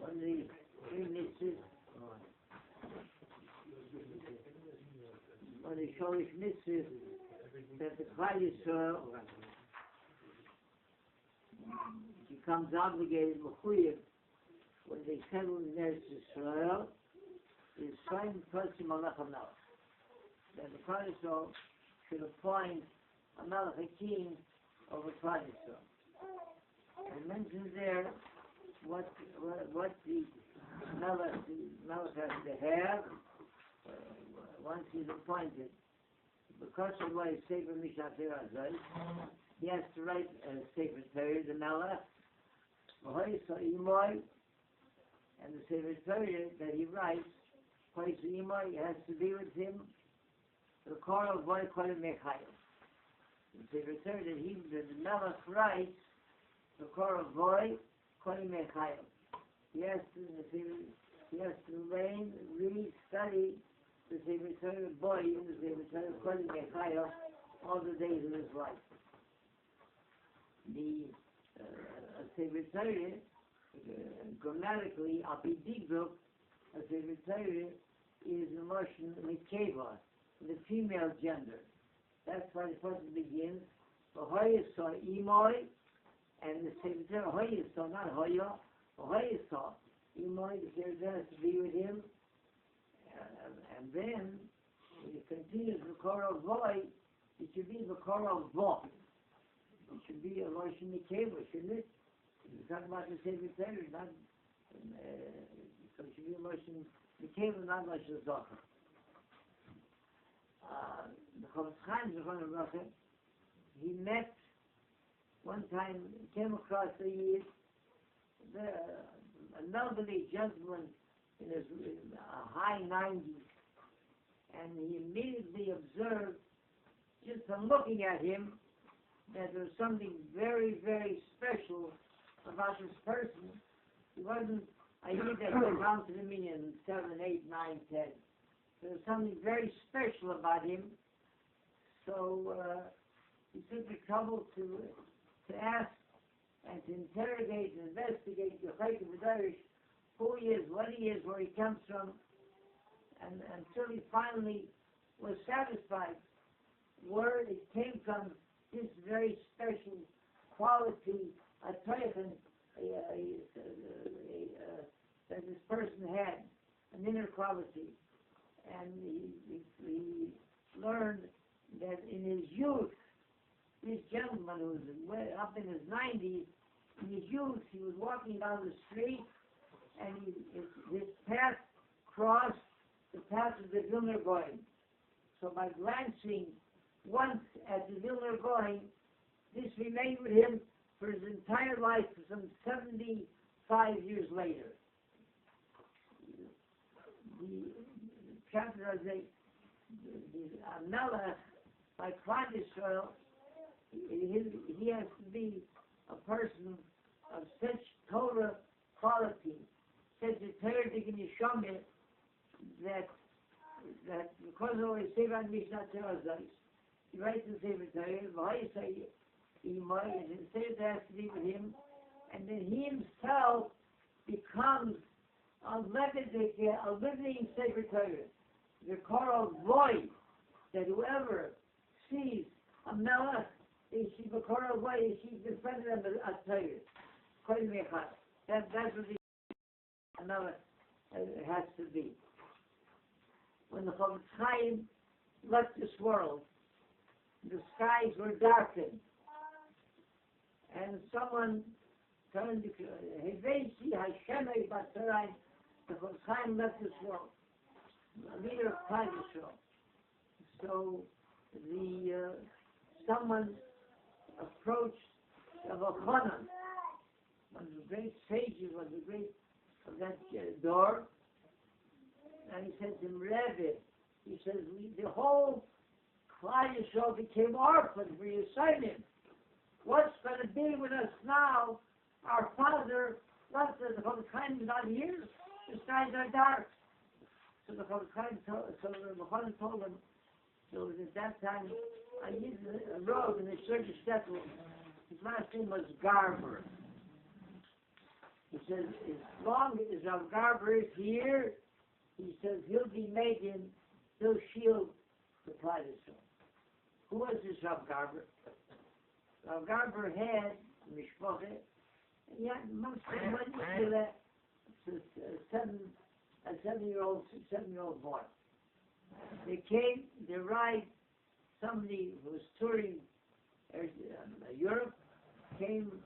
one of the three mitzvahs, one of the Sholish mitzvahs that the Klal Yisrael becomes obligated, mechuyev, when they settle in Eretz Yisrael, is sign Tosim Malach HaMelech. That the Klal Yisrael should appoint a Melech, a king over Klal Yisrael. And mentions there what the Melech has to have once he's appointed. Because of what is Sefer Mishnah Torah, he has to write a Sefer Torah, the Melech, and the Sefer Torah that he writes, has to be with him, the core of what called Mechayel. The Sefer Torah that the Melech writes, the core of boy called Mechayel. He has to learn, read, study the Sefer Torah boy in the Sefer Torah called Mechayel all the days of his life. The Sefer Torah, grammatically, Apidigduk, a Sefer Torah is a motion Mikeva, the female gender. That's why the person begins. Hoyesa Imoy, and the Sefer Torah Hoyesa, not Hoya, Hoyesa Imoy, the Sefer Torah has to be with him. And then, when it continues the Korah Voy, it should be the Korah Vo. It should be a motion Mikeva, shouldn't it? It's talking about the Sefer Torah, not, so it should be a motion Mikeva, not motion Zohar. The Chavetz Chaim, he met one time, came across an elderly gentleman in his high 90s, and he immediately observed, just from looking at him, that there was something very, very special about this person. He wasn't, I knew that he went down to the meaning in 7, 8, 9, 10. There was something very special about him. So he took the trouble to ask and to interrogate and investigate the Chayk of Darish, who he is, what he is, where he comes from, and until he finally was satisfied where it came from, this very special quality, a teichen, that this person had, an inner quality. And he learned that in his youth, this gentleman who was up in his 90s, in his youth, he was walking down the street, and his path crossed the path of the Vilna Goyim. So by glancing once at the Vilna Goyim, this remained with him for his entire life, for some 75 years later. The chapter of the Melech, by Klal Yisrael, he has to be a person of such Torah quality, such a Torah Yishameh, that because of what he said on Mishnah Torah, he writes in Sefer Torah, and his Torah has to be with him, and then he himself becomes a living Sefer Torah, the Korah void, that whoever sees a Melech, they see the Korah void, she's defended him as Torah. That's what the Melech has to be. When the Chavetz Chaim left this world, the skies were darkened, and someone turned to Hevesi Hashemei Batzarai. The Chavetz Chaim left this world, a leader of Klal Yisrael. So someone approached Rabbi Fishbain, one of the great sages, one of the great of that door, and he said to him, Rebbe, he says, the whole Klal Yisrael became orphaned for your signing. What's going to be with us now? Our father left us, the Chavetz Chaim is not here, the skies are dark. So the Chavetz Chaim told him, so at that time, I used a road in the church of Shtetl. His last name was Garber. He says, as long as Rav Garber is here, he says he'll be making, he'll shield the Protestant. Who was this Rav Garber? Rav Garber had a mishpacha, and he had most of one Yisrael, a seven-year-old boy. They arrived, somebody who was touring Europe came,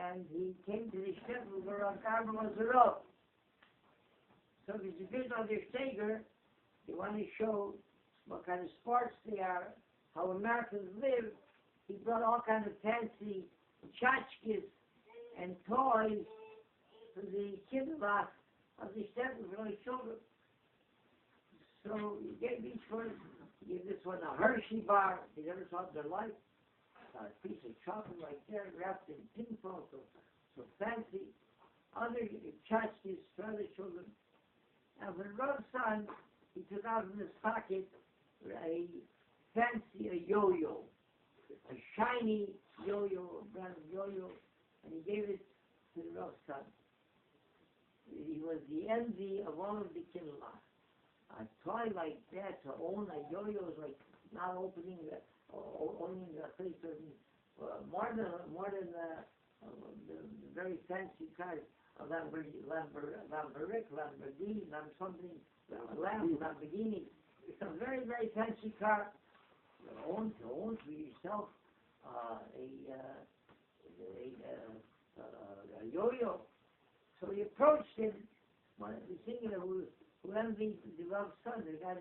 and he came to the shtetl where Rav Garber was a Rav. So if he's a good understaker, they want to show what kind of sports they are, how Americans live. He brought all kinds of fancy tchotchkes and toys for the kindergarten of the shtetl for the children. So he gave each one, he gave this one a Hershey bar, they never saw it in their life. A piece of chocolate like that, wrapped in tinfoil, so fancy. Other tchotchkes for other children. And when Rav's son, he took out from his pocket a yo-yo, a shiny yo-yo, a brand of yo-yo, and he gave it to the Rav's son. He was the envy of all of the kindergarten. A toy like that, to own a yo-yo is like not owning a place more than the very fancy cars. Lamborghini, Lamborghini. It's a very, very fancy car. Own for yourself a yo-yo. So he approached him, the singer who envied the Rav's son, who got a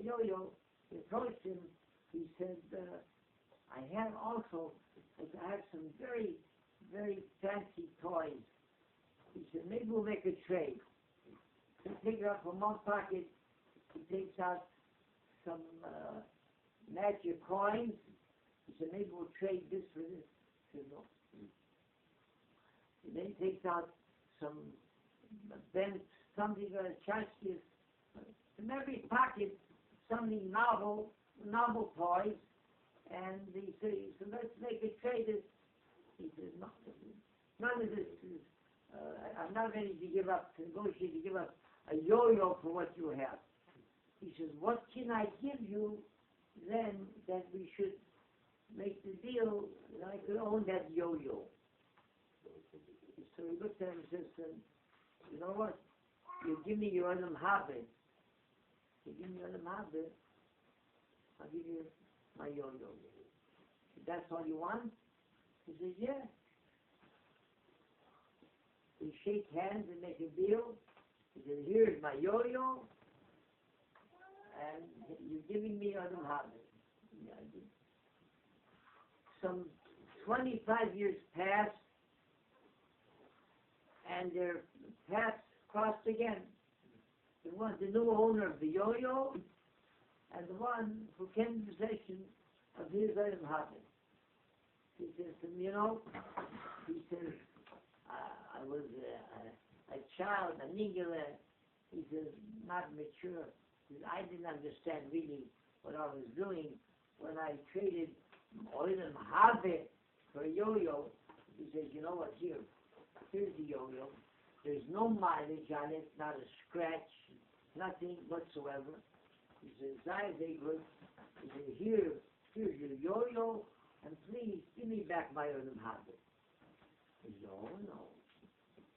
yo-yo. He approached him. He said, I have some very, very fancy toys. He said, maybe we'll make a trade. He takes out from one pocket, he takes out some magic coins. He said, maybe we'll trade this for this. He said, no. And then he takes out some something tchotchkes. From every pocket, something novel toys. And he said, so let's make a trade. He said, no, none of this is, I'm not ready to negotiate to give up a yo-yo for what you have. He says, what can I give you then that we should make the deal that I could own that yo-yo? So he looked at him and says, you know what? You give me your Adam Habit. You give me your Adam Habit, I'll give you my yo-yo. That's all you want? He says, yeah. We shake hands and make a deal. He says, here's my yo-yo, and you're giving me Adam Habit. Yeah, I did. Some 25 years passed, and their paths crossed again. The new owner of the yo-yo, and the one who came in possession of his Adam Habit. He says to me, he says, I was a child, a nigger. He says, not mature. He says, I didn't understand really what I was doing when I traded Adam Habit for a yo-yo. He says, you know what, here's the yo-yo. There's no mileage on it, not a scratch, nothing whatsoever. He says, I very good. He says, here's your yo-yo, and please give me back my Adam Habit. He said, oh no,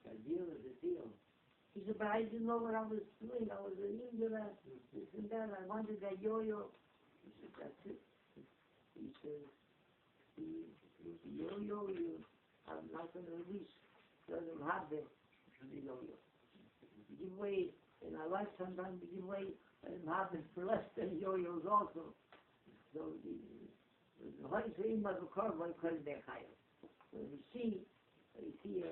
a deal is a deal. He said, but I didn't know what I was doing. I was an Indian, this and that. I wanted that yo-yo. He said, that's it. He says, the yo-yo, I'm not going to release the Adam Habit for the yo-yo. We give away, in our life sometimes we give away Adam Habit for less than yo-yos also. So when we see a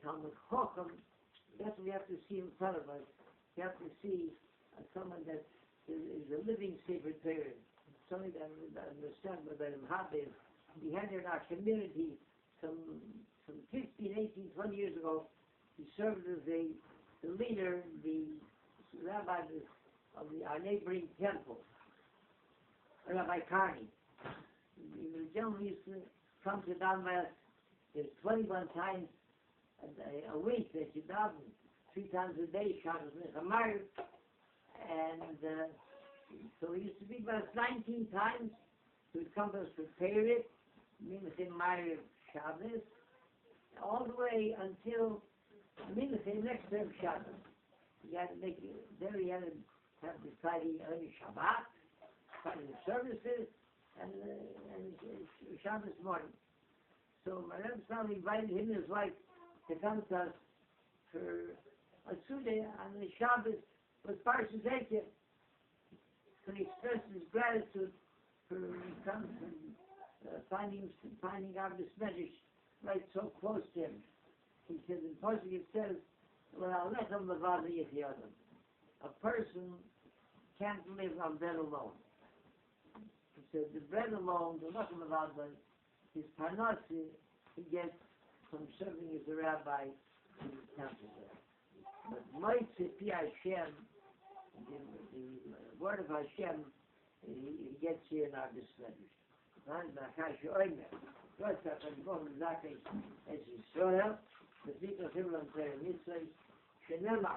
Talmud Chacham, that's what we have to see in front of us. We have to see someone that is a living sacred parent, somebody that understands what Adam Habit is. We had in our community some 15, 18, 20 years ago. He served as the leader, the rabbi of our neighboring temple, Rabbi Carney. The gentleman used to come to Donbass. There's 21 times a week that you daven 3 times a day, Shabbos Mechamayr, and so it used to be about 19 times. So it comes to prepare it, Minchas Mayr Shabbos, all the way until Minchas next term Shabbos. You had to make it there. You had to have the Friday early Shabbat, Friday services, and Shabbos morning. So my Rebbe Shalom invited him and his wife to come to us for a Suda on the Shabbos with Parshas Ekev. So he expressed his gratitude for coming and finding out this medrash right so close to him. He says in Portuguese, it says, a person can't live on bread alone. He said the bread alone, the lechem of his parnassi he gets from serving as a rabbi in the temple there. But Moitze Pi Hashem, the word of Hashem, he gets here in our disciples. As Israel, the people of Himlam Mitzvah, Shenema,